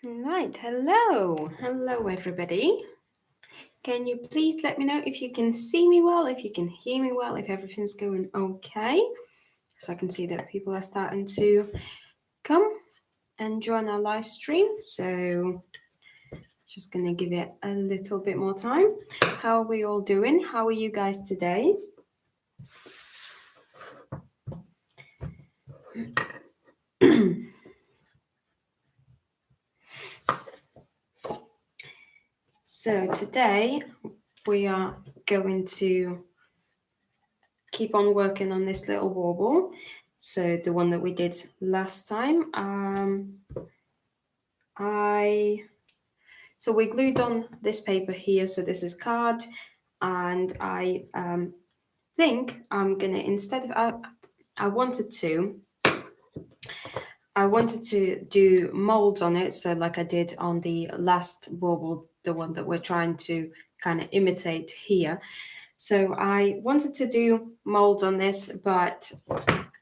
Right, hello everybody. Can you please let me know if you can see me well, if you can hear me well, if everything's going okay? So I can see that people are starting to come and join our live stream. So just gonna give it a little bit more time. How are we all doing? How are you guys today? So today we are going to keep on working on this little bauble. So the one that we did last time. So we glued on this paper here. So this is card, and I think I'm gonna I wanted to do molds on it. So like I did on the last bauble, the one that we're trying to kind of imitate here. So I wanted to do molds on this, but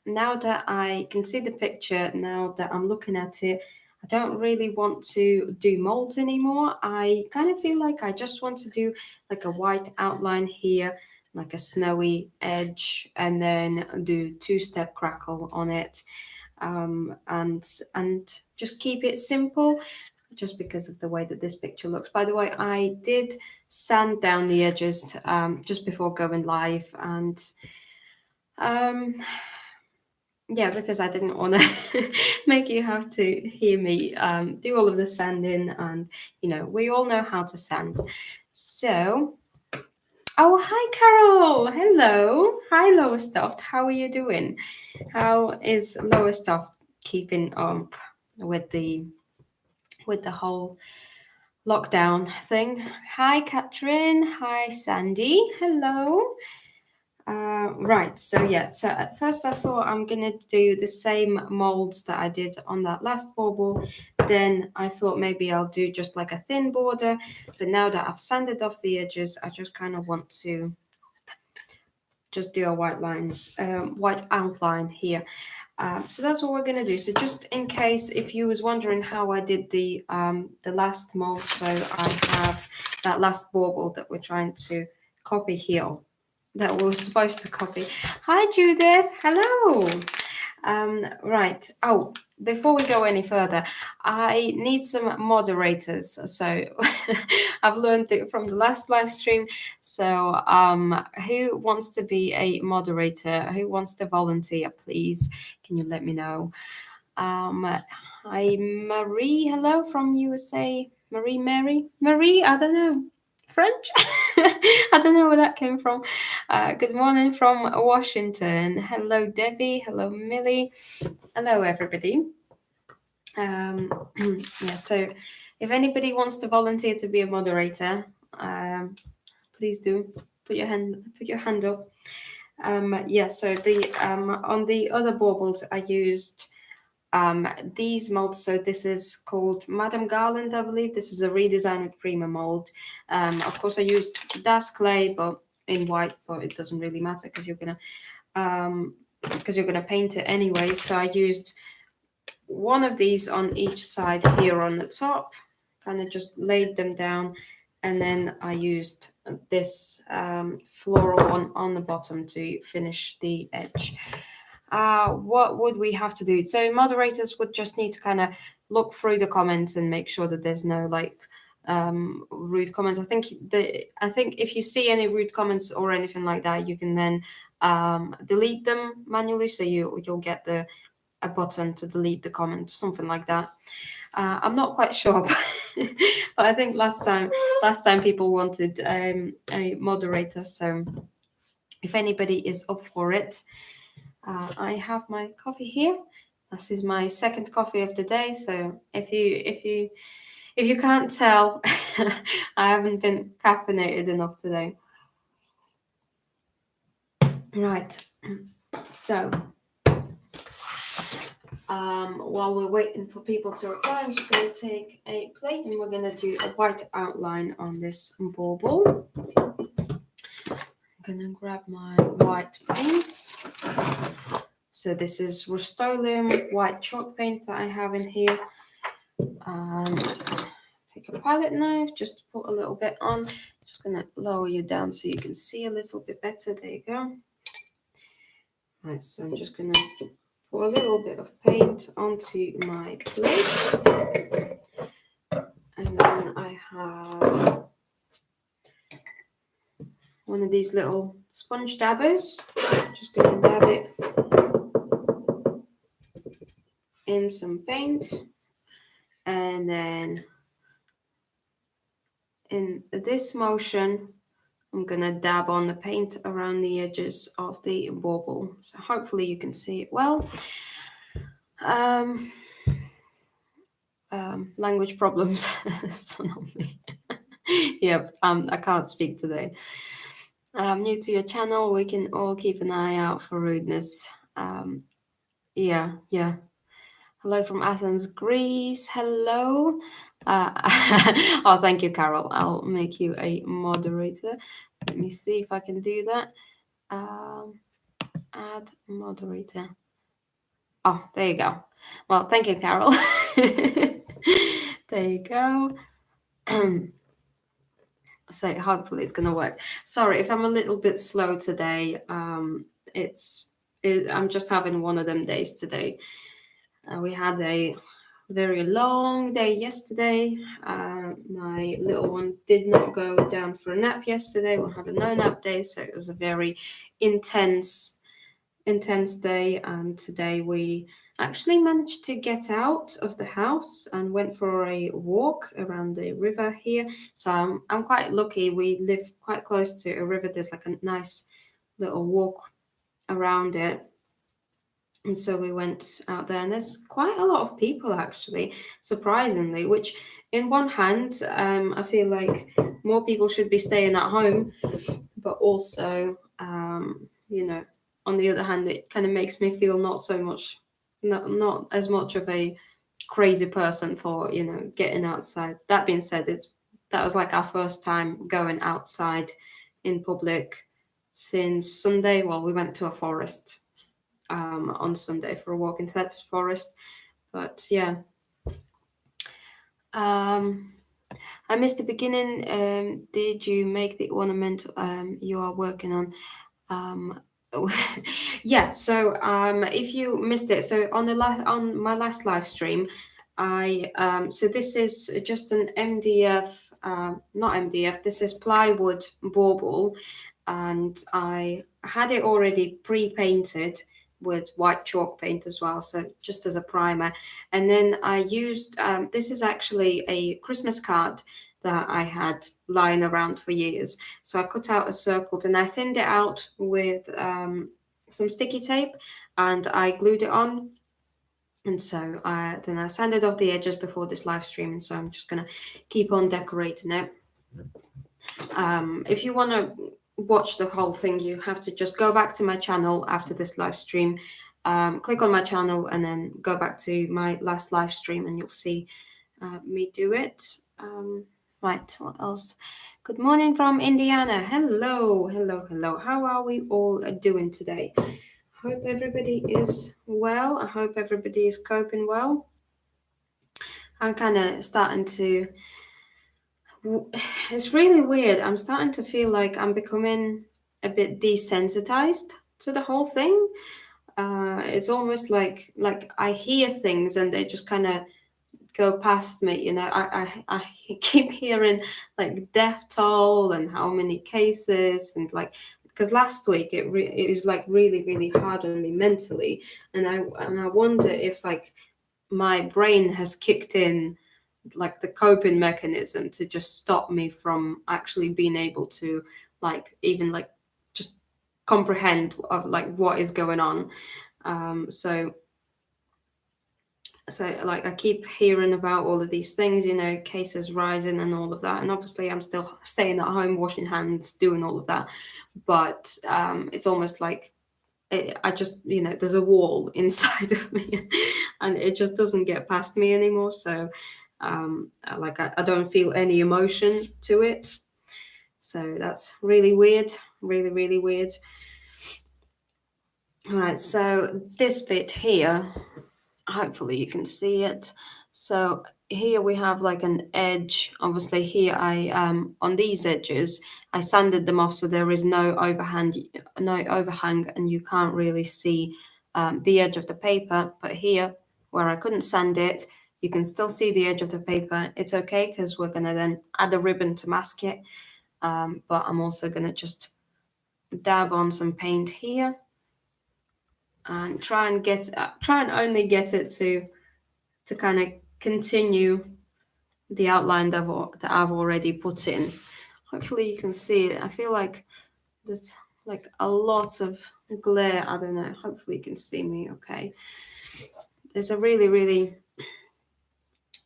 now that I can see the picture, now that I'm looking at it, I don't really want to do molds anymore. I kind of feel like I just want to do like a white outline here, like a snowy edge, and then do two-step crackle on it, and just keep it simple, just because of the way that this picture looks. By the way, I did sand down the edges just before going live, and um, yeah, because I didn't want to make you have to hear me do all of the sanding, and we all know how to sand. So, oh, hi, Carol. Hello. Hi, Lower Stuffed. How are you doing? How is Lower Stuffed keeping up with the whole lockdown thing? Hi, Catherine. Hi, Sandy. Hello. Right, so yeah, so at first I thought I'm gonna do the same molds that I did on that last bauble. Then I thought maybe I'll do just like a thin border, but now that I've sanded off the edges, I just kind of want to just do a white outline here. So that's what we're gonna do. So just in case if you was wondering how I did the last mold, so I have that last bauble that we're trying to copy here, that we were supposed to copy. Hi Judith, hello. Right. Oh, before we go any further, I need some moderators. So I've learned it from the last live stream. So who wants to be a moderator? Who wants to volunteer, please? Can you let me know? Hi Marie, hello from USA. Marie, I don't know. French? I don't know where that came from. Good morning from Washington. Hello, Debbie. Hello, Millie. Hello, everybody. Yeah, so if anybody wants to volunteer to be a moderator, please do put your hand up. Yeah, so the on the other baubles I used these molds. So this is called Madame Garland, I believe. This is a redesign with Prima mold. Of course, I used Das clay, but in white, but it doesn't really matter because you're gonna paint it anyway. So I used one of these on each side here on the top, kind of just laid them down, and then I used this floral one on the bottom to finish the edge. What would we have to do? So moderators would just need to kind of look through the comments and make sure that there's no like rude comments. I think if you see any rude comments or anything like that, you can then delete them manually. So you'll get a button to delete the comment, something like that. I'm not quite sure, but I think last time people wanted a moderator. So if anybody is up for it. I have my coffee here. This is my second coffee of the day. So if you can't tell, I haven't been caffeinated enough today. Right. So while we're waiting for people to reply, I'm just going to take a plate and we're going to do a white outline on this bauble. I'm going to grab my white paint. So this is Rust-Oleum white chalk paint that I have in here. And take a palette knife, just put a little bit on. Just gonna lower you down so you can see a little bit better. There you go. Right, so I'm just gonna put a little bit of paint onto my plate. And then I have one of these little sponge dabbers. Just gonna dab it in some paint. And then in this motion, I'm gonna dab on the paint around the edges of the bauble. So hopefully you can see it well. Language problems. Yep, I can't speak today. I'm new to your channel. We can all keep an eye out for rudeness. Yeah. Hello from Athens, Greece. Hello. Oh, thank you, Carol. I'll make you a moderator. Let me see if I can do that. Add moderator. Oh, there you go. Well, thank you, Carol. There you go. So hopefully it's gonna work. Sorry if I'm a little bit slow today. I'm just having one of them days today. We had a very long day yesterday. My little one did not go down for a nap yesterday. We had a no nap day, so it was a very intense day. And today we actually managed to get out of the house and went for a walk around the river here. So I'm quite lucky. We live quite close to a river. There's like a nice little walk around it. And so we went out there, and there's quite a lot of people actually, surprisingly, which in one hand, I feel like more people should be staying at home, but also, on the other hand, it kind of makes me feel not as much of a crazy person for, getting outside. That being said, that was like our first time going outside in public since Sunday. Well, we went to a forest on Sunday for a walk in that forest. But yeah, I missed the beginning. Did you make the ornament you are working on? Yeah. So if you missed it, so on my last live stream, so this is just an MDF, not MDF. This is plywood bauble, and I had it already pre-painted with white chalk paint as well, so just as a primer. And then I used this is actually a Christmas card that I had lying around for years. So I cut out a circle, and I thinned it out with some sticky tape, and I glued it on. And so then I sanded off the edges before this live stream, and so I'm just gonna keep on decorating it. If you want to watch the whole thing, you have to just go back to my channel after this live stream, click on my channel, and then go back to my last live stream, and you'll see me do it. Right, what else? Good morning from Indiana. Hello. How are we all doing today? Hope everybody is well. I hope everybody is coping well. I'm kind of starting to... It's really weird. I'm starting to feel like I'm becoming a bit desensitized to the whole thing. It's almost like I hear things and they just kind of go past me. I keep hearing like death toll and how many cases, and like, because last week it was like really hard on me mentally, and I wonder if like my brain has kicked in like the coping mechanism to just stop me from actually being able to like even like just comprehend like what is going on. So like I keep hearing about all of these things, cases rising and all of that, and obviously I'm still staying at home, washing hands, doing all of that, but it's almost like I just, there's a wall inside of me and it just doesn't get past me anymore. So like I don't feel any emotion to it. So that's really weird, really weird. All right, so this bit here, hopefully you can see it. So here we have like an edge. Obviously here I on these edges I sanded them off so there is no overhang and you can't really see the edge of the paper. But here where I couldn't sand it, you can still see the edge of the paper. It's okay because we're gonna then add a ribbon to mask it. But I'm also gonna just dab on some paint here and try and only get it to kind of continue the outline that I've already put in. Hopefully you can see it. I feel like there's like a lot of glare. I don't know. Hopefully you can see me okay. It's a really, really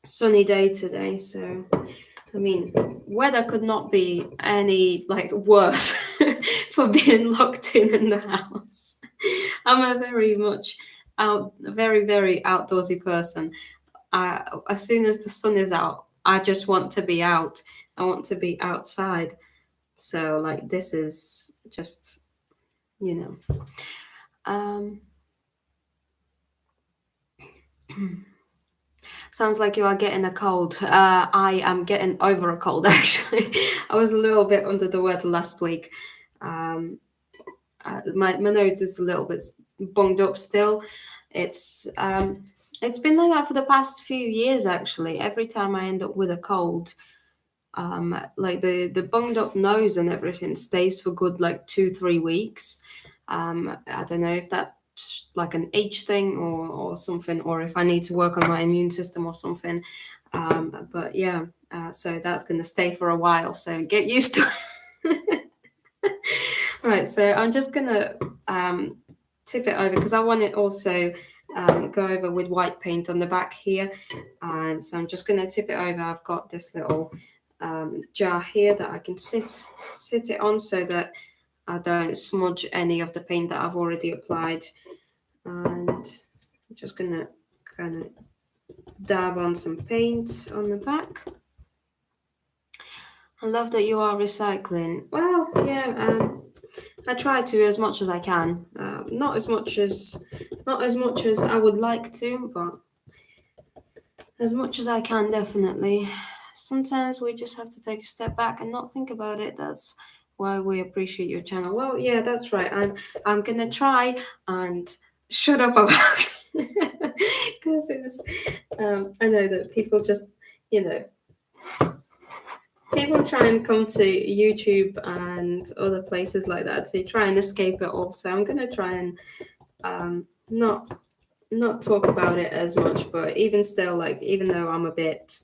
sunny day today, so I mean, weather could not be any like worse for being locked in the house. I'm a very, very outdoorsy person. As soon as the sun is out, I just want to be out. I want to be outside. So like this is just, you know. Um, Sounds like you are getting a cold. I am getting over a cold actually. I was a little bit under the weather last week. Um, my nose is a little bit bunged up still. It's been like that for the past few years actually. Every time I end up with a cold, like the bunged up nose and everything stays for good like 2-3 weeks. I don't know if that's like an age thing or something, or if I need to work on my immune system or something. But yeah, so that's going to stay for a while. So get used to it. Right, so I'm just going to tip it over because I want it also go over with white paint on the back here. And so I'm just going to tip it over. I've got this little jar here that I can sit it on so that I don't smudge any of the paint that I've already applied. And I'm just gonna kind of dab on some paint on the back. I love that you are recycling. Well, yeah, I try to as much as I can. Not as much as I would like to, but as much as I can, definitely. Sometimes we just have to take a step back and not think about it. That's why we appreciate your channel. Well, yeah, that's right. I'm gonna try and shut up about because it's. I know that people just, you know, people try and come to YouTube and other places like that to try and escape it all. So I'm gonna try and not talk about it as much, but even still, like even though I'm a bit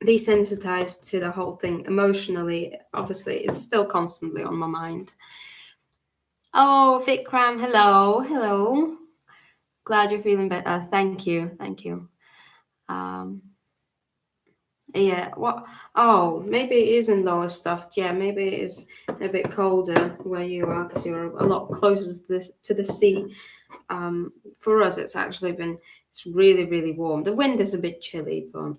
desensitized to the whole thing emotionally, obviously it's still constantly on my mind. Oh, Vikram, hello. Glad you're feeling better. Thank you. Yeah, what? Oh, maybe it is in lower stuff. Yeah, maybe it is a bit colder where you are because you're a lot closer to the sea. For us, it's really, really warm. The wind is a bit chilly, but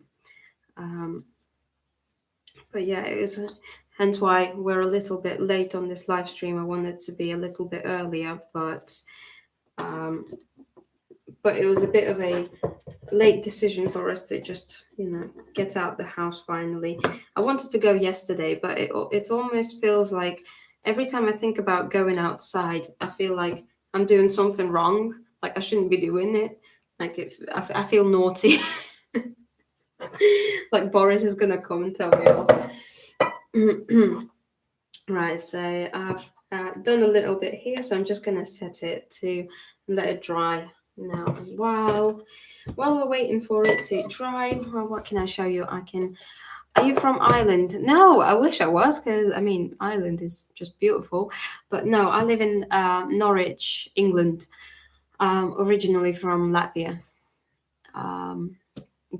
yeah, it is. Hence why we're a little bit late on this live stream. I wanted to be a little bit earlier, but it was a bit of a late decision for us to just, get out the house finally. I wanted to go yesterday, but it almost feels like every time I think about going outside, I feel like I'm doing something wrong. Like I shouldn't be doing it. Like I feel naughty. Like Boris is gonna come and tell me off. Right, so I've done a little bit here, so I'm just gonna set it to let it dry now. And while we're waiting for it to dry, well, what can I show you? Are you from Ireland? No, I wish I was, because I mean Ireland is just beautiful, but no, I live in Norwich, England, originally from Latvia.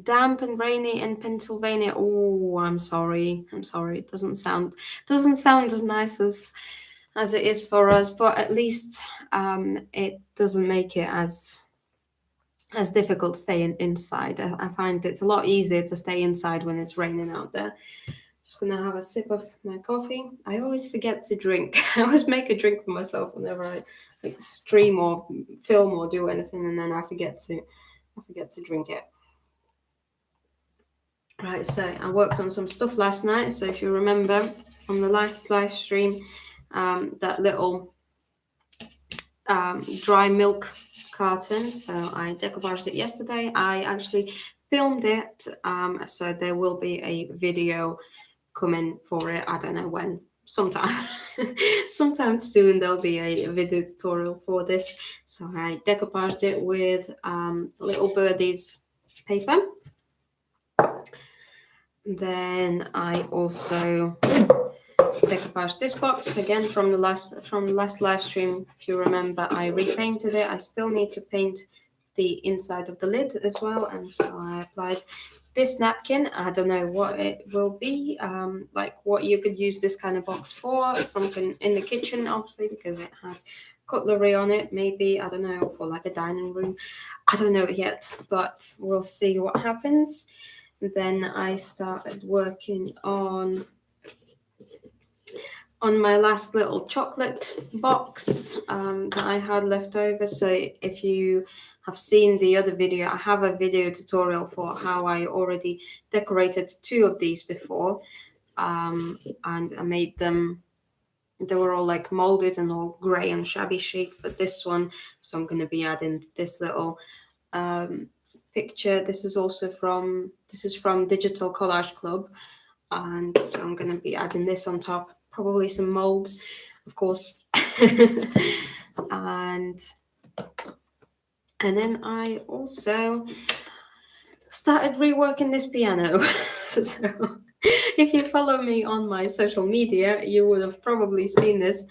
Damp and rainy in Pennsylvania. Oh, I'm sorry. It doesn't sound as nice as it is for us, but at least it doesn't make it as difficult staying inside. I find it's a lot easier to stay inside when it's raining out there. Just gonna have a sip of my coffee. I always forget to drink. I always make a drink for myself whenever I stream or film or do anything, and then I forget to drink it. Right, so I worked on some stuff last night. So if you remember on the last live stream, that little dry milk carton. So I decoupaged it yesterday. I actually filmed it. So there will be a video coming for it. I don't know when. Sometime, sometime soon there'll be a video tutorial for this. So I decoupaged it with little birdies paper. Then I also decoupage this box again from the last live stream. If you remember, I repainted it. I still need to paint the inside of the lid as well, and so I applied this napkin. I don't know what it will be, like what you could use this kind of box for. Something in the kitchen, obviously, because it has cutlery on it. Maybe, I don't know, for like a dining room. I don't know yet, but we'll see what happens. Then I started working on my last little chocolate box that I had left over. So if you have seen the other video, I have a video tutorial for how I already decorated 2 of these before, and I made them. They were all like molded and all grey and shabby chic, but this one, so I'm going to be adding this little picture. This is from Digital Collage Club, and so I'm going to be adding this on top, probably some molds, of course. and then I also started reworking this piano. So if you follow me on my social media, you would have probably seen this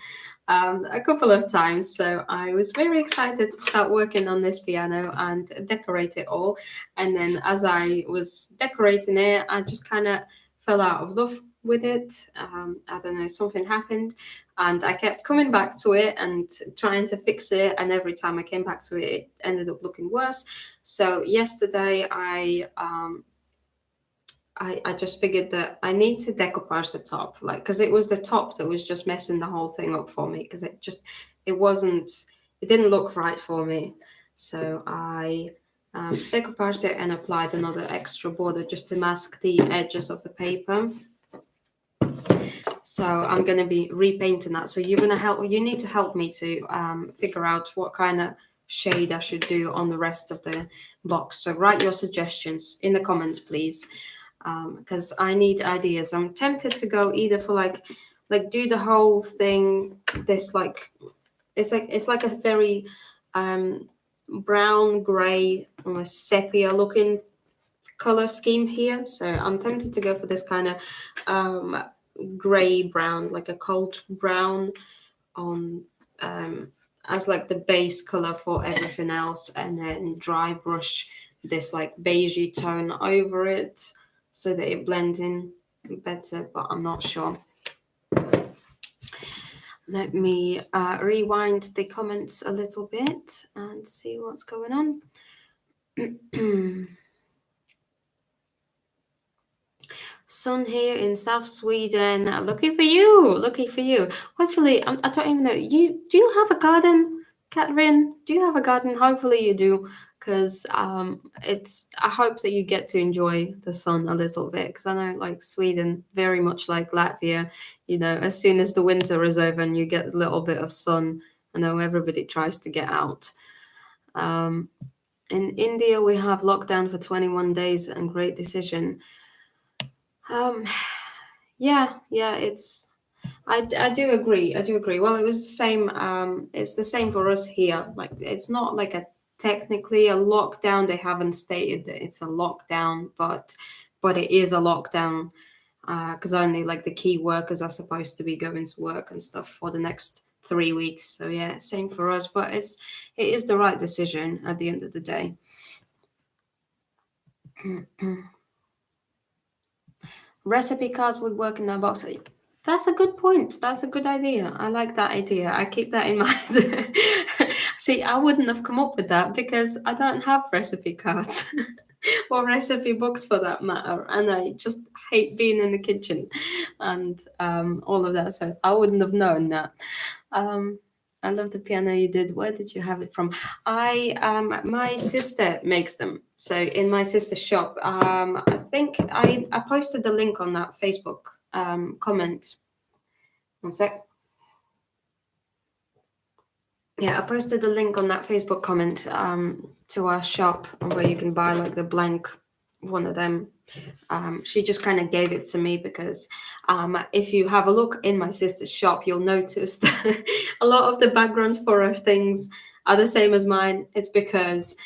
a couple of times. So I was very excited to start working on this piano and decorate it all. And then as I was decorating it, I just kind of fell out of love with it. I don't know, something happened, and I kept coming back to it and trying to fix it. And every time I came back to it, it ended up looking worse. So yesterday, I just figured that I need to decoupage the top, like, because it was the top that was just messing the whole thing up for me, because it didn't look right for me. So I decoupaged it and applied another extra border just to mask the edges of the paper. So I'm going to be repainting that. So you need to help me to figure out what kind of shade I should do on the rest of the box. So write your suggestions in the comments, please, because I need ideas. I'm tempted to go either for like do the whole thing, this like it's like a very brown, grey, almost sepia looking color scheme here. So I'm tempted to go for this kind of grey brown, like a cold brown on as like the base color for everything else, and then dry brush this like beigey tone over it so that it blends in better, but I'm not sure. Let me rewind the comments a little bit and see what's going on. Sun here in South Sweden. Lucky for you. Hopefully, I don't even know. Do you have a garden, Catherine? Do you have a garden? Hopefully you do, because I hope that you get to enjoy the sun a little bit, because I know like Sweden, very much like Latvia, as soon as the winter is over and you get a little bit of sun, I know everybody tries to get out. In India, we have lockdown for 21 days and great decision. Yeah, it's. I do agree. Well, it was the same. It's the same for us here. Like, it's not like technically a lockdown. They haven't stated that it's a lockdown, but it is a lockdown because only like the key workers are supposed to be going to work and stuff for the next 3 weeks. So yeah, same for us. But it is the right decision at the end of the day. Recipe cards would work in that box. That's a good point. That's a good idea. I like that idea. I keep that in mind. See, I wouldn't have come up with that because I don't have recipe cards or recipe books for that matter. And I just hate being in the kitchen and all of that. So I wouldn't have known that. I love the piano you did. Where did you have it from? My sister makes them. So in my sister's shop, I think I posted the link on that Facebook comment. One sec. Yeah, I posted the link on that Facebook comment to our shop where you can buy like the blank one of them. She just kind of gave it to me because if you have a look in my sister's shop, you'll notice that a lot of the backgrounds for her things are the same as mine. It's because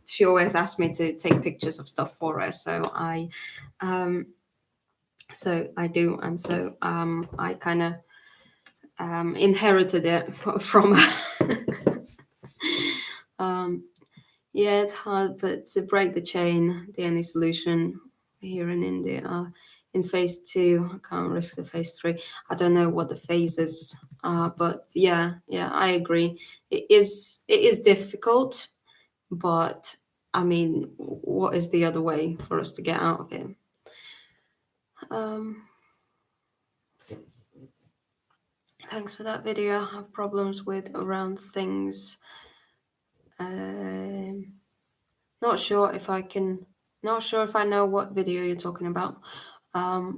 she always asked me to take pictures of stuff for her, so I do, and so I kind of inherited it from her. Yeah, it's hard, but to break the chain, the only solution here in India in phase 2, I can't risk the phase 3. I don't know what the phases are, but yeah, I agree. It is difficult, but I mean, what is the other way for us to get out of it? Thanks for that video. I have problems with around things. Not sure if I know what video you're talking about. That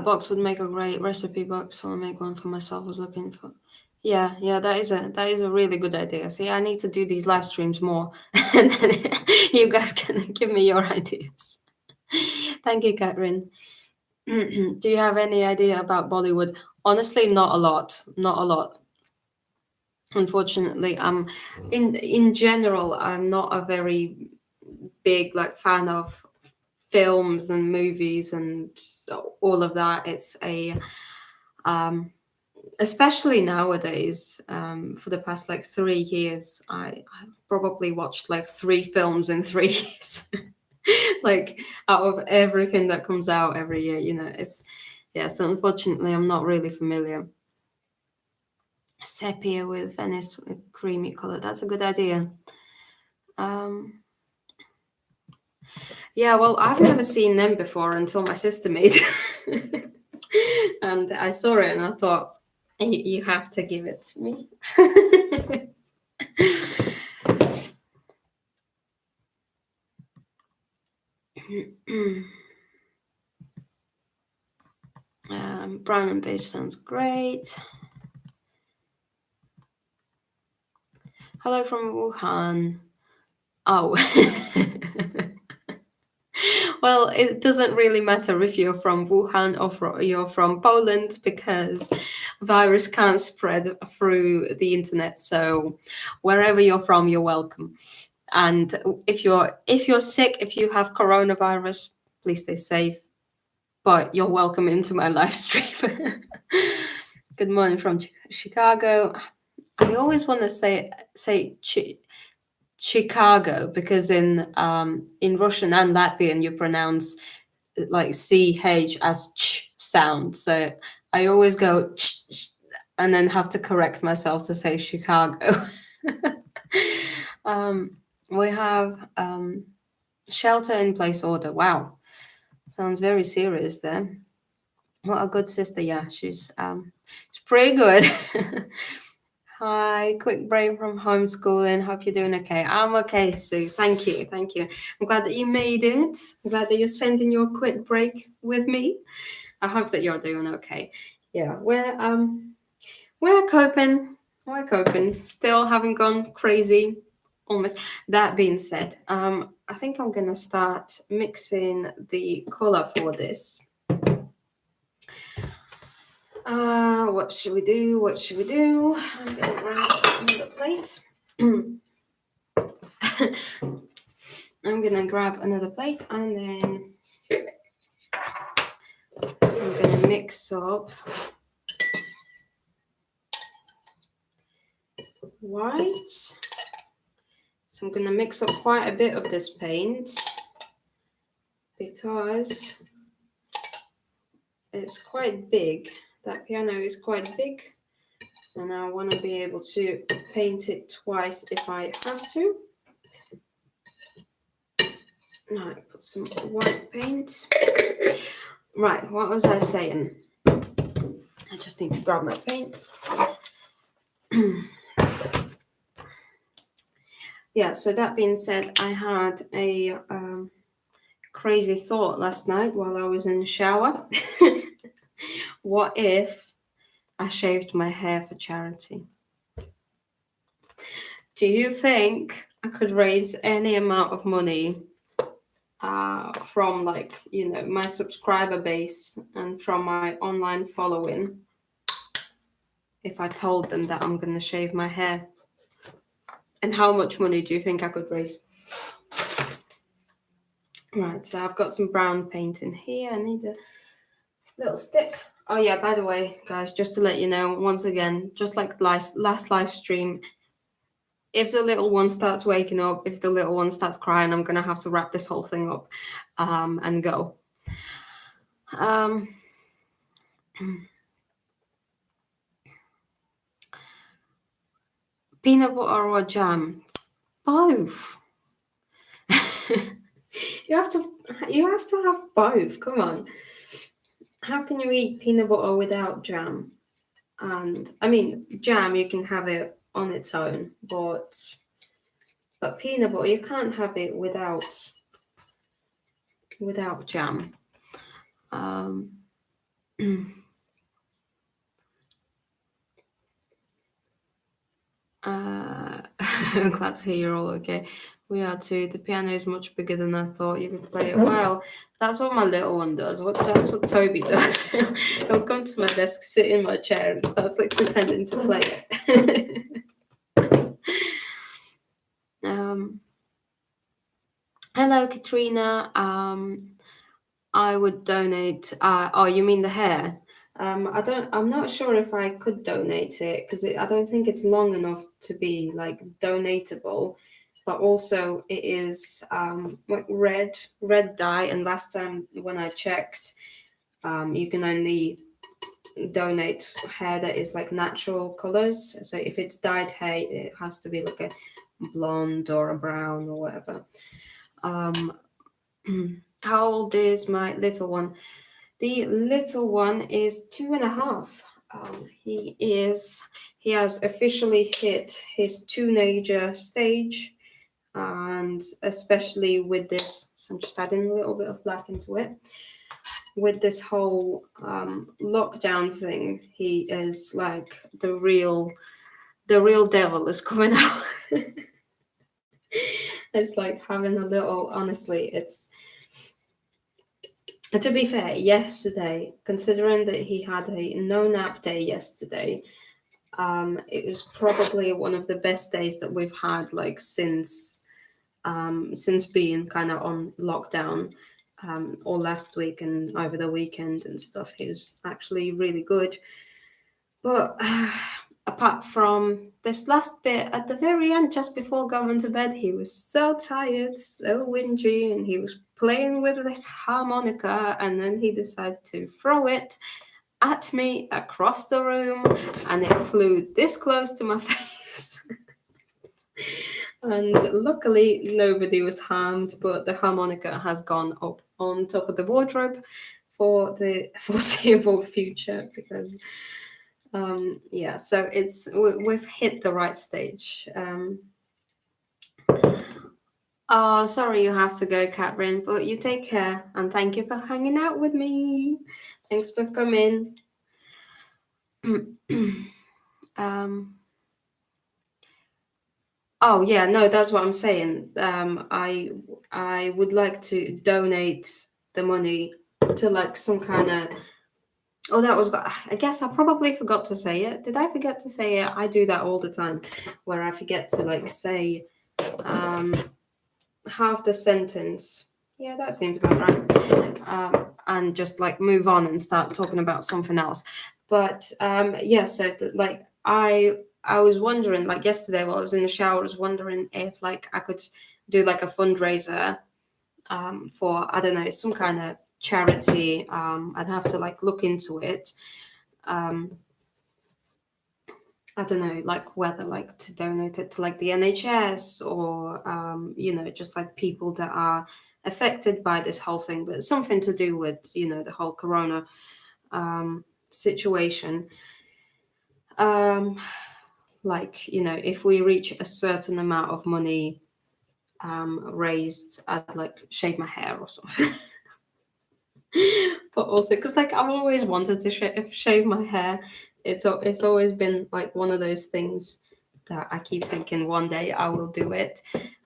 box would make a great recipe box. I'll make one for myself. I was looking for. Yeah, that is a really good idea. See, I need to do these live streams more, and then you guys can give me your ideas. Thank you, Catherine. Do you have any idea about Bollywood? Honestly, not a lot. Not a lot. Unfortunately, in general, I'm not a very big fan of films and movies and all of that. It's especially nowadays, for the past 3 years, I've probably watched 3 films in 3 years. Out of everything that comes out every year, so unfortunately I'm not really familiar. Sepia with Venice with creamy color, that's a good idea. Yeah, well, I've never seen them before until my sister made it. And I saw it and I thought, you have to give it to me. Brown and beige sounds great. Hello from Wuhan. Oh. Well, it doesn't really matter if you're from Wuhan or you're from Poland, because virus can't spread through the internet. So wherever you're from, you're welcome. And if you're sick, if you have coronavirus, please stay safe. But you're welcome into my live stream. Good morning from Chicago. I always want to say Chicago, because in Russian and Latvian you pronounce CH as ch sound. So I always go ch and then have to correct myself to say Chicago. We have shelter in place order. Wow, sounds very serious there. What a good sister. Yeah, she's pretty good. Hi, quick break from homeschooling. Hope you're doing okay. I'm okay, Sue. Thank you. I'm glad that you made it. I'm glad that you're spending your quick break with me. I hope that you're doing okay. Yeah, we're coping. We're coping. Still haven't gone crazy. Almost. That being said, I think I'm gonna start mixing the color for this. What should we do? I'm gonna grab another plate. I'm gonna grab another plate and then I'm gonna mix up white. So I'm gonna mix up quite a bit of this paint because it's quite big. That piano is quite big, and I want to be able to paint it twice if I have to. Now I put some white paint. Right, what was I saying? I just need to grab my paints. Yeah, so that being said, I had a crazy thought last night while I was in the shower. What if I shaved my hair for charity? Do you think I could raise any amount of money from, like, you know, my subscriber base and from my online following if I told them that I'm going to shave my hair? And how much money do you think I could raise? Right, so I've got some brown paint in here. I need a little stick. Oh yeah, by the way, guys, just to let you know, once again, just like last live stream, if the little one starts waking up, if the little one starts crying, I'm gonna have to wrap this whole thing up and go. Peanut butter or jam? Both. you have to have both. Come on. How can you eat peanut butter without jam? And I mean, jam, you can have it on its own, but peanut butter, you can't have it without jam. I'm glad to hear you're all okay. We are too. The piano is much bigger than I thought. You could play it. Well, that's what my little one does. That's what Toby does. He'll come to my desk, sit in my chair, and starts like pretending to play it. Hello, Katrina. I would donate. Oh, you mean the hair? I'm not sure if I could donate it because I don't think it's long enough to be like donatable. But also it is like red dye, and last time when I checked, you can only donate hair that is like natural colors. So if it's dyed hair, it has to be like a blonde or a brown or whatever. How old is my little one? The little one is 2.5. He has officially hit his teenager stage, and especially with this, so I'm just adding a little bit of black into it. With this whole lockdown thing, he is like the real devil is coming out. It's like having a little, honestly, it's, to be fair, yesterday, considering that he had a no nap day yesterday, it was probably one of the best days that we've had, like since being kind of on lockdown, or last week and over the weekend and stuff. He was actually really good. But apart from this last bit at the very end, just before going to bed, he was so tired, so whingy, and he was playing with this harmonica, and then he decided to throw it at me across the room, and it flew this close to my face. And luckily nobody was harmed, but the harmonica has gone up on top of the wardrobe for the foreseeable future because yeah, so we've hit the right stage. Oh, sorry you have to go, Catherine, but you take care, and thank you for hanging out with me. Thanks for coming. Oh yeah, no, that's what I'm saying. I would like to donate the money to like some kind of. Oh, that was. I guess I probably forgot to say it. Did I forget to say it? I do that all the time, where I forget to like say half the sentence. Yeah, that seems about right. And just like move on and start talking about something else. But yeah, so like I was wondering, like yesterday while I was in the shower, I was wondering if like I could do like a fundraiser for, I don't know, some kind of charity. I'd have to like look into it. I don't know, like whether like to donate it to like the NHS or you know, just like people that are affected by this whole thing, but it's something to do with, the whole corona situation. Um, like, if we reach a certain amount of money raised, I'd like shave my hair or something. But also, because like I've always wanted to shave my hair. It's always been like one of those things that I keep thinking one day I will do it,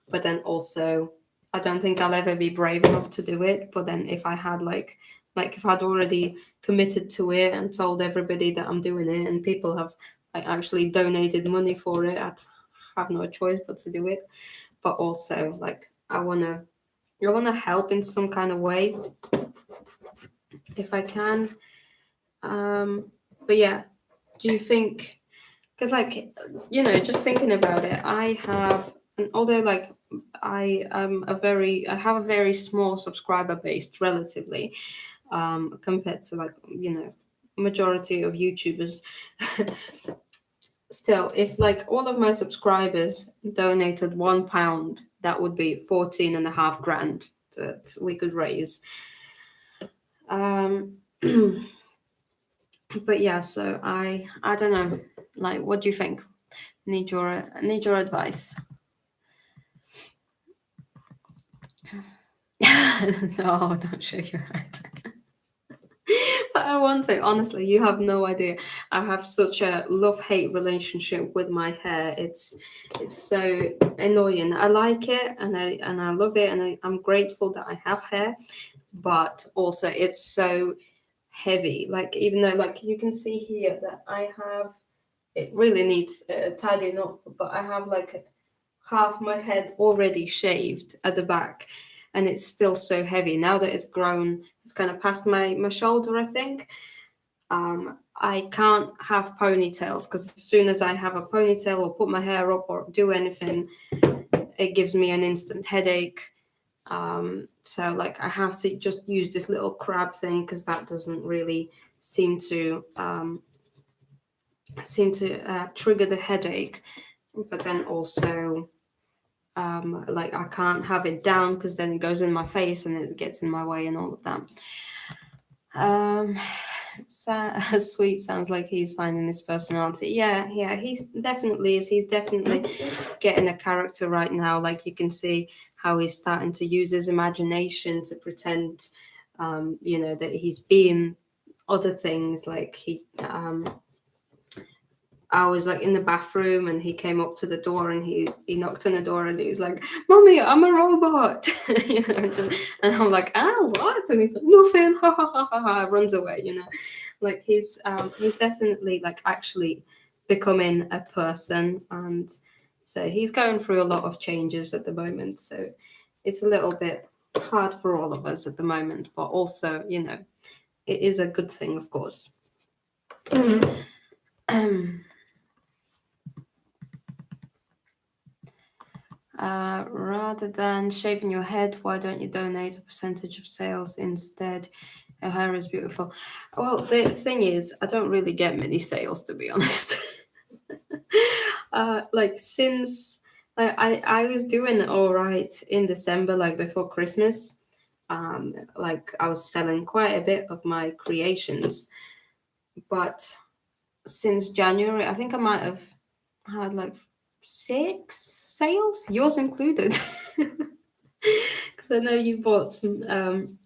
but then also I don't think I'll ever be brave enough to do it. But then if I had like if I'd already committed to it and told everybody that I'm doing it, and people have like actually donated money for it, I'd have no choice but to do it. But also like I wanna help in some kind of way if I can. Um, but yeah, do you think? Because like just thinking about it, I have, and although like I have a very small subscriber base relatively, compared to like majority of YouTubers. Still, if like all of my subscribers donated £1, that would be 14.5 grand that we could raise. Um, but yeah, so I don't know. Like, what do you think? Need your advice. No, don't shake your head. But I want to. Honestly, you have no idea. I have such a love-hate relationship with my hair. It's so annoying. I like it and I love it, and I'm grateful that I have hair. But also, it's so heavy. Like, even though like you can see here that I have, it really needs tidying up. But I have like half my head already shaved at the back, and it's still so heavy now that it's grown. It's kind of past my shoulder, I think. I can't have ponytails because as soon as I have a ponytail or put my hair up or do anything, it gives me an instant headache. So like I have to just use this little crab thing because that doesn't really seem to trigger the headache. But then also like I can't have it down because then it goes in my face and it gets in my way and all of that. Sweet sounds like he's finding his personality. Yeah, he's definitely is. He's definitely getting a character right now. Like you can see how he's starting to use his imagination to pretend, that he's being other things. Like I was like in the bathroom and he came up to the door and he knocked on the door and he was like, "Mommy, I'm a robot." And I'm like, "Ah, what?" And he's like, "Nothing." Ha ha ha ha ha. Runs away. Like he's definitely like actually becoming a person, and so he's going through a lot of changes at the moment. So it's a little bit hard for all of us at the moment, but also it is a good thing, of course. Rather than shaving your head, why don't you donate a percentage of sales instead? Your hair is beautiful. Well, the thing is, I don't really get many sales, to be honest. Like since I was doing all right in December, like before Christmas. Like I was selling quite a bit of my creations, but since January, I think I might have had like 6 sales, yours included. Because I know you bought some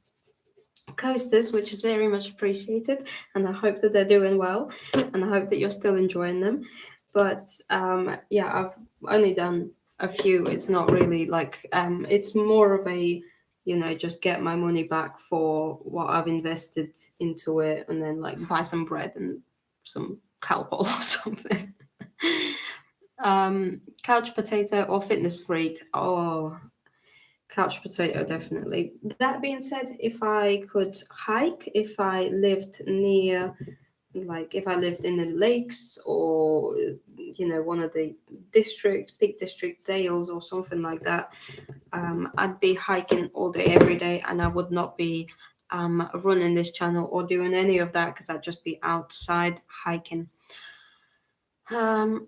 coasters, which is very much appreciated, and I hope that they're doing well, and I hope that you're still enjoying them. But yeah, I've only done a few. It's not really like it's more of a just get my money back for what I've invested into it, and then like buy some bread and some Calpol or something. Couch potato or fitness freak? Oh, couch potato, definitely. That being said, if I could hike, if I lived near, like if I lived in the lakes or, one of the districts, Peak District, Dales or something like that, I'd be hiking all day, every day, and I would not be running this channel or doing any of that because I'd just be outside hiking. Um,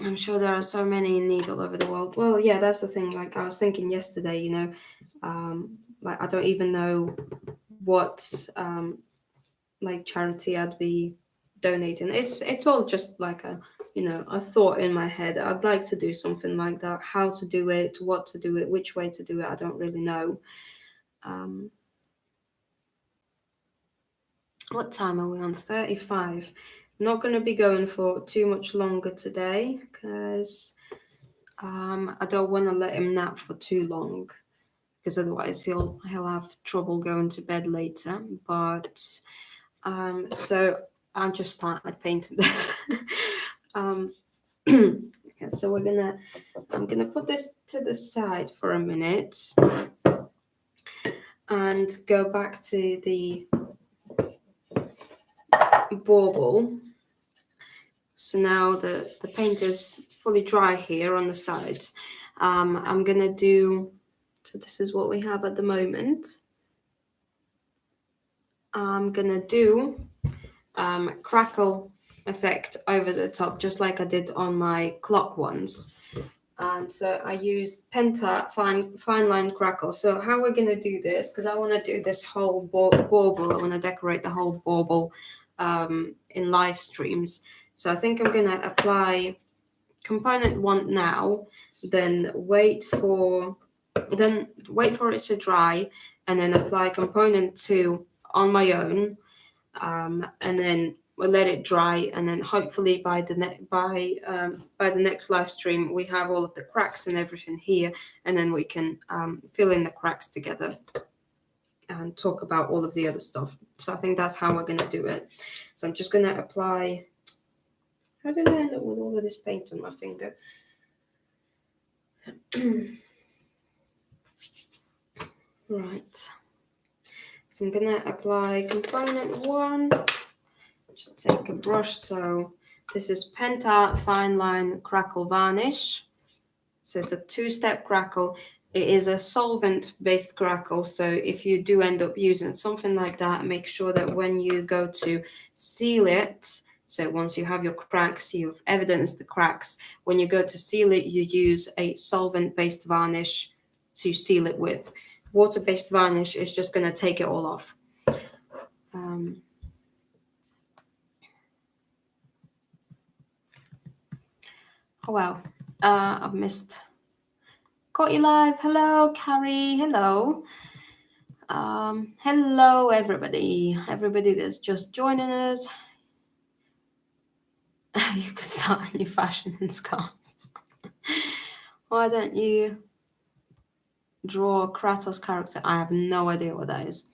I'm sure there are so many in need all over the world. Well, yeah, that's the thing. Like I was thinking yesterday, like I don't even know what like charity I'd be donating. It's all just like a thought in my head. I'd like to do something like that. How to do it, what to do it, which way to do it, I don't really know. Um, what time are we on? 35. Not going to be going for too much longer today because I don't want to let him nap for too long because otherwise he'll have trouble going to bed later. But so I just started painting this. um, yeah, so I'm gonna put this to the side for a minute and go back to the bauble. So now the paint is fully dry here on the sides. I'm gonna do, so this is what we have at the moment. I'm gonna do crackle effect over the top, just like I did on my clock ones. And so I used Penta fine line crackle. So how we're gonna do this, because I want to do this whole bauble, I want to decorate the whole bauble in live streams. So I think I'm gonna apply component 1 now, then wait for it to dry, and then apply component 2 on my own, and then we'll let it dry, and then hopefully by the next live stream we have all of the cracks and everything here, and then we can fill in the cracks together and talk about all of the other stuff. So I think that's how we're going to do it. So I'm just going to apply. How did I end up with all of this paint on my finger? Right. So I'm going to apply component 1. Just take a brush. So this is Penta Fine Line Crackle Varnish. So it's a 2-step crackle. It is a solvent-based crackle. So if you do end up using something like that, make sure that when you go to seal it, so once you have your cracks, you've evidenced the cracks, when you go to seal it, you use a solvent-based varnish to seal it with. Water-based varnish is just going to take it all off. Oh, wow. I've missed. Caught you live. Hello, Carrie. Hello. Hello, everybody. Everybody that's just joining us. You could start a new fashion in scarves. Why don't you draw Kratos character? I have no idea what that is.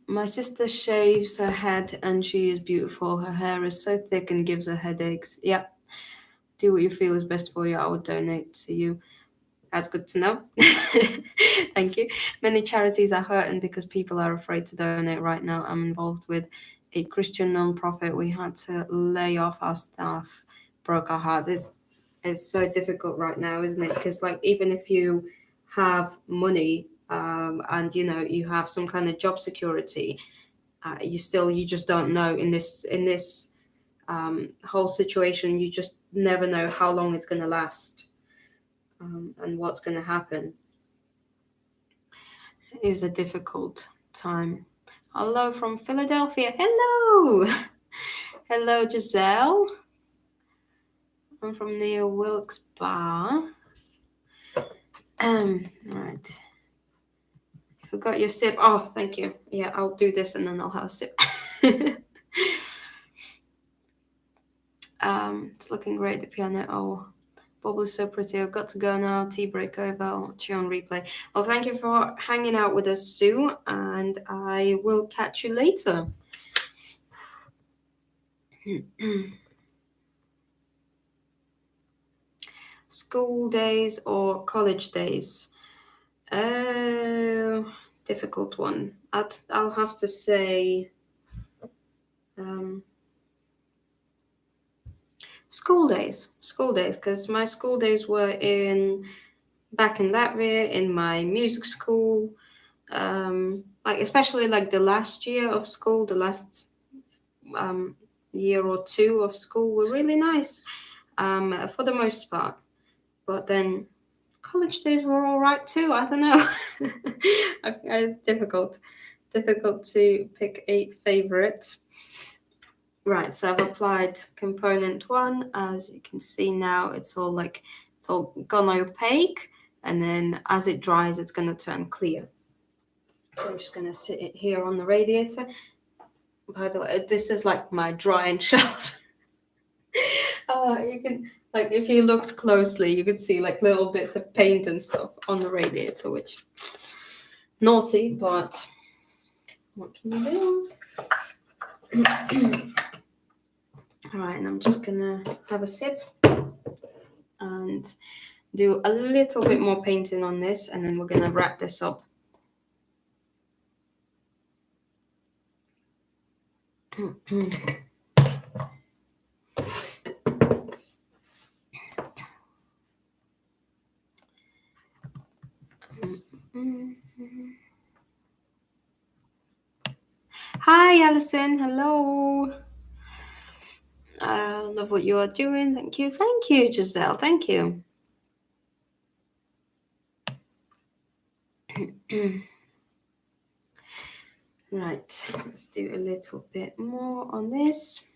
My sister shaves her head and she is beautiful. Her hair is so thick and gives her headaches. Yep. Do what you feel is best for you. I would donate to you. That's good to know. Thank you. Many charities are hurting because people are afraid to donate right now. I'm involved with a Christian non-profit. We had to lay off our staff, broke our hearts. It's so difficult right now, isn't it? Because like even if you have money and you have some kind of job security, you just don't know in this whole situation. You just never know how long it's going to last. And what's going to happen. It is a difficult time. Hello from Philadelphia. Hello. Hello, Giselle. I'm from near Wilkes-Barre. Right. You forgot your sip. Oh, thank you. Yeah, I'll do this and then I'll have a sip. It's looking great, the piano. Oh, Bubble is so pretty. I've got to go now. Tea break over. I'll watch you on replay. Well, thank you for hanging out with us, Sue, and I will catch you later. School days or college days? Oh, difficult one. I'll have to say school days, because my school days were back in Latvia in my music school. Like especially like the last year of school, the last year or two of school were really nice. for the most part. But then college days were all right too. I don't know. It's difficult to pick a favorite. Right, so I've applied component 1. As you can see now, it's all gone opaque, and then as it dries, it's going to turn clear. So I'm just going to sit it here on the radiator. By the way, this is like my drying shelf. You can, like, if you looked closely, you could see like little bits of paint and stuff on the radiator, which naughty, but what can you do? All right, and I'm just gonna have a sip and do a little bit more painting on this, and then we're gonna wrap this up. Hi, Alison. Hello. I love what you are doing. Thank you. Thank you, Giselle. Thank you. Right, let's do a little bit more on this.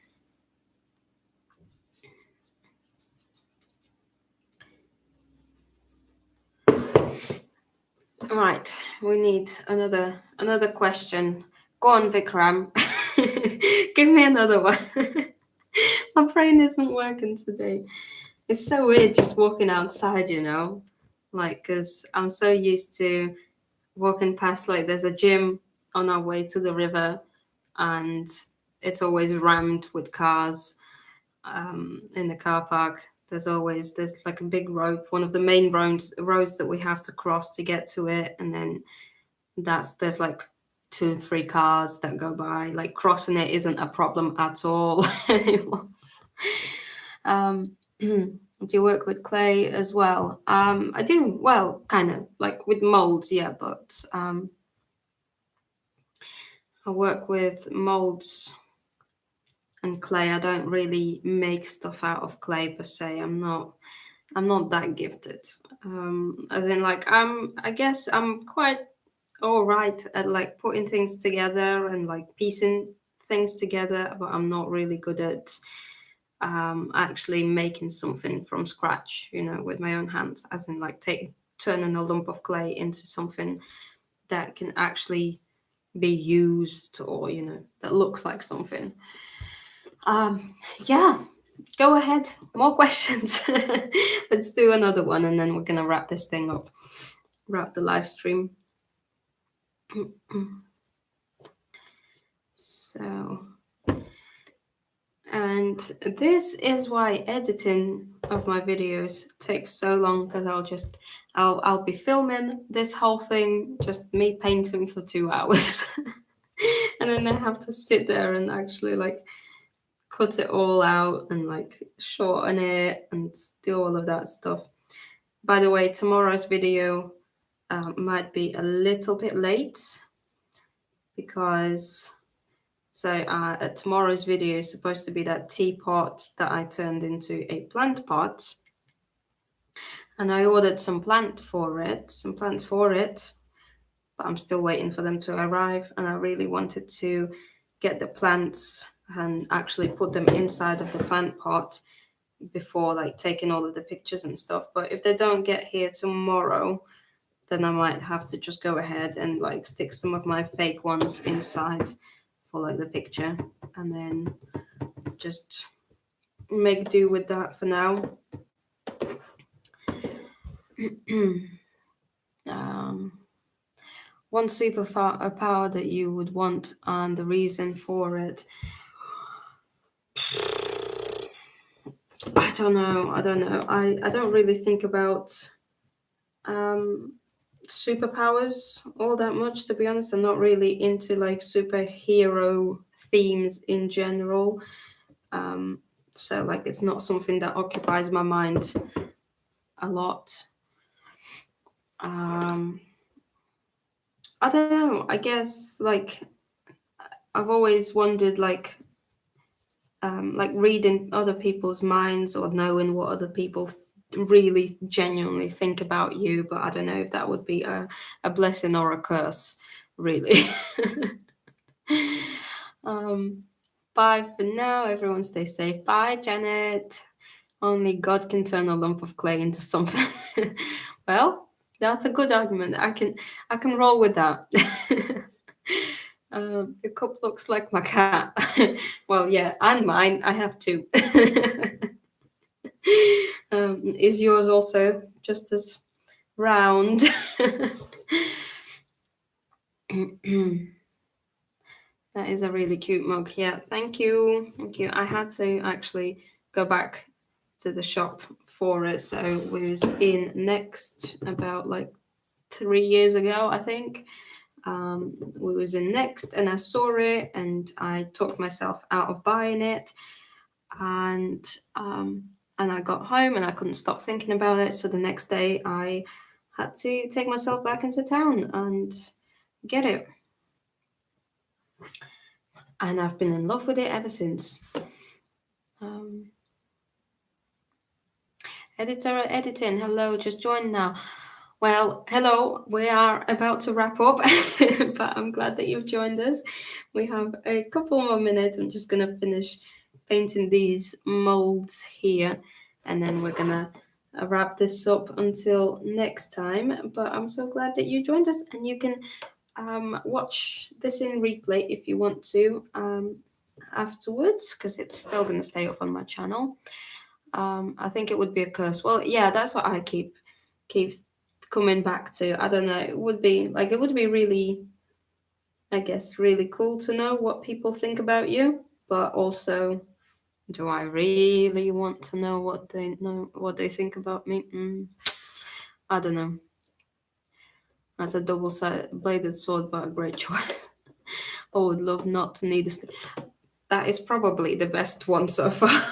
All right, we need another question. Go on, Vikram. Give me another one. My brain isn't working today. It's so weird just walking outside, you know, like, because I'm so used to walking past, like, there's a gym on our way to the river, and it's always rammed with cars in the car park. There's like a big rope, one of the main roads that we have to cross to get to it, and then there's like 2-3 cars that go by. Like, crossing it isn't a problem at all anymore. Do you work with clay as well? I do. Well, kind of like with molds, yeah, but I work with molds and clay. I don't really make stuff out of clay per se. I'm not that gifted. As in, like, I guess I'm quite all right at like putting things together and like piecing things together, but I'm not really good at actually making something from scratch, you know, with my own hands, as in like turning a lump of clay into something that can actually be used, or, you know, that looks like something. Yeah, go ahead. More questions. Let's do another one, and then we're gonna wrap this thing up, wrap the live stream. So, and this is why editing of my videos takes so long, because I'll be filming this whole thing, just me painting for 2 hours. And then I have to sit there and actually like cut it all out and like shorten it and do all of that stuff. By the way, tomorrow's video might be a little bit late, because tomorrow's video is supposed to be that teapot that I turned into a plant pot, and I ordered some plants for it, but I'm still waiting for them to arrive, and I really wanted to get the plants and actually put them inside of the plant pot before like taking all of the pictures and stuff. But if they don't get here tomorrow, then I might have to just go ahead and like stick some of my fake ones inside for like the picture, and then just make do with that for now. One superpower that you would want and the reason for it. I don't know. I don't really think about superpowers all that much, to be honest. I'm not really into like superhero themes in general. So like it's not something that occupies my mind a lot. I don't know. I guess like I've always wondered like like reading other people's minds or knowing what other people really genuinely think about you. But I don't know if that would be a blessing or a curse, really. um, bye for now. Everyone stay safe. Bye, Janet. Only God can turn a lump of clay into something. Well, that's a good argument. I can roll with that. Your cup looks like my cat. Well, yeah, and mine. I have two. Is yours also just as round? That is a really cute mug. Yeah, thank you. Thank you. I had to actually go back to the shop for it. So we was in Next about like 3 years ago, I think. We was in Next and I saw it and I talked myself out of buying it. And I got home and I couldn't stop thinking about it. So the next day I had to take myself back into town and get it. And I've been in love with it ever since. Editor editing, hello, just joined now. Well, hello, we are about to wrap up, but I'm glad that you've joined us. We have a couple more minutes. I'm just going to finish painting these molds here, and then we're going to wrap this up until next time. But I'm so glad that you joined us, and you can watch this in replay if you want to afterwards, because it's still going to stay up on my channel. I think it would be a curse. Well, yeah, that's what I keep coming back to. I don't know. It would be really, I guess, really cool to know what people think about you. But also, do I really want to know what they think about me? I don't know. That's a double-bladed sword, but a great choice. I would love not to need a sleep. That is probably the best one so far.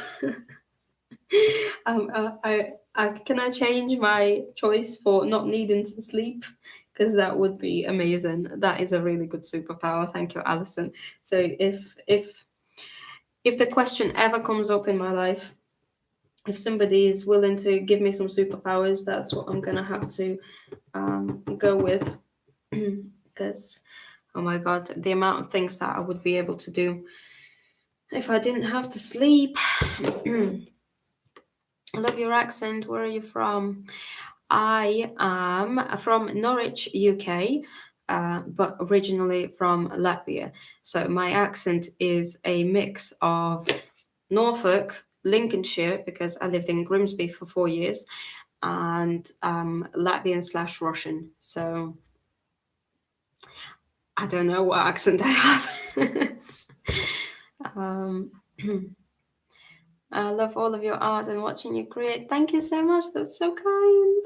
Can I change my choice for not needing to sleep? Because that would be amazing. That is a really good superpower. Thank you, Alison. So if the question ever comes up in my life, if somebody is willing to give me some superpowers, that's what I'm gonna have to go with. Because oh my god, the amount of things that I would be able to do if I didn't have to sleep. I love your accent. Where are you from? I am from Norwich, UK, but originally from Latvia. So my accent is a mix of Norfolk, Lincolnshire, because I lived in Grimsby for 4 years, and Latvian/Russian. So I don't know what accent I have. I love all of your art and watching you create. Thank you so much. That's so kind.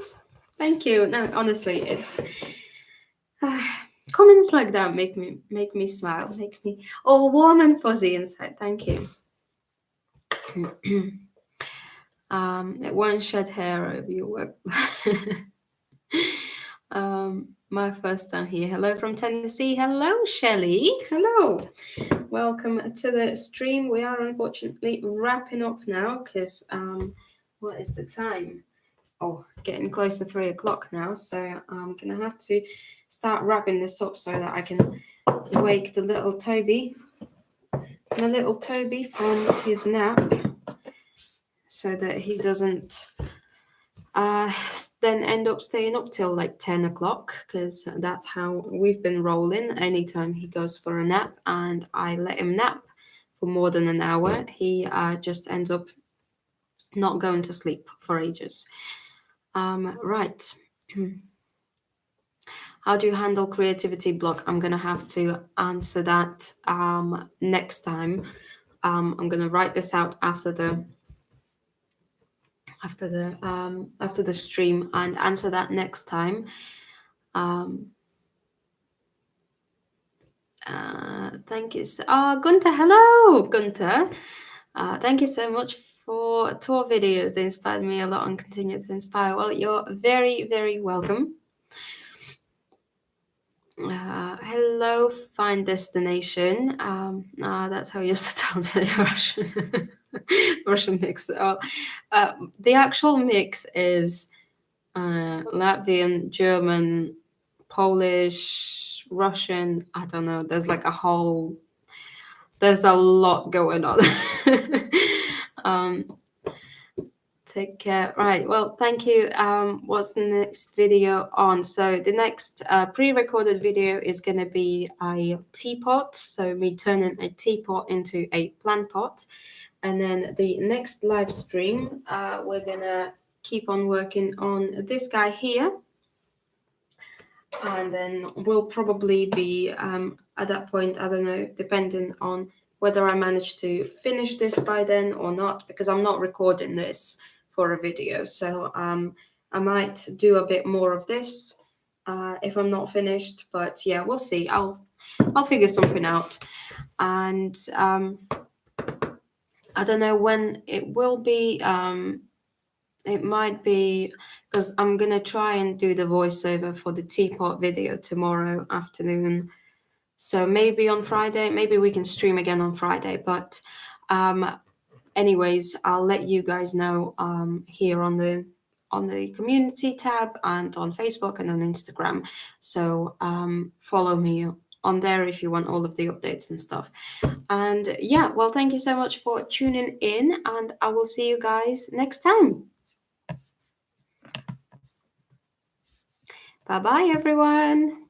Thank you. No, honestly, it's comments like that make me smile, make me all warm and fuzzy inside. Thank you. It won't shed hair over your work. My first time here. Hello from Tennessee. Hello, Shelley. Hello. Welcome to the stream. We are unfortunately wrapping up now because what is the time? Oh, getting close to 3 o'clock now. So I'm gonna have to start wrapping this up so that I can wake the little Toby, my little Toby, from his nap, so that he doesn't then end up staying up till like 10 o'clock, because that's how we've been rolling. Anytime he goes for a nap and I let him nap for more than an hour, he just ends up not going to sleep for ages. Right. How do you handle creativity block? I'm gonna have to answer that next time. I'm gonna write this out after the stream and answer that next time. Thank you. Gunther, hello, Gunther. Thank you so much for tour videos. They inspired me a lot and continue to inspire. Well, you're very, very welcome. Hello, fine destination. That's how you start the Russian Russian mix. The actual mix is Latvian, German, Polish, Russian. I don't know. There's a lot going on. um, Take care. Right. Well, thank you. What's the next video on? So the next pre-recorded video is going to be a teapot. So me turning a teapot into a plant pot. And then the next live stream, we're going to keep on working on this guy here. And then we'll probably be at that point, I don't know, depending on whether I manage to finish this by then or not, because I'm not recording this for a video. So I might do a bit more of this if I'm not finished. But yeah, we'll see. I'll figure something out. And I don't know when it will be. It might be because I'm going to try and do the voiceover for the teapot video tomorrow afternoon. So maybe on Friday, maybe we can stream again on Friday. But anyways, I'll let you guys know here on the community tab and on Facebook and on Instagram. So follow me on there if you want all of the updates and stuff. And yeah, well, thank you so much for tuning in, and I will see you guys next time. Bye-bye, everyone.